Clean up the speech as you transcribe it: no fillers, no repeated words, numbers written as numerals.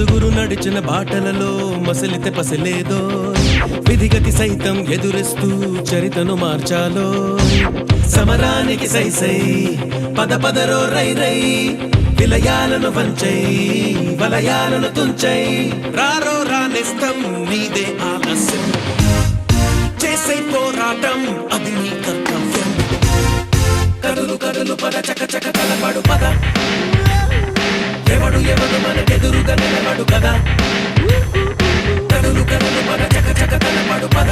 ముదుగురు నడిచిన బాటలలో మసలితే పసలేదో విధిగతి సైతం ఎదురిస్తూ చరితను మార్చాలో సమరానికి సై సై పద పదరో రై రై విలయాలను వంచై వలయాలను తుంచై రారో రానిస్తం నీదే ఆలస్యం చేసే పోరాటం అది నీ కర్తవ్యం కదులు కదులు పద చక చక తలపడు పద ఎవడు ఎవడు మనకెదురుగా నిలబడు కదా కదులు కదులు పద చక చక తలపడు పద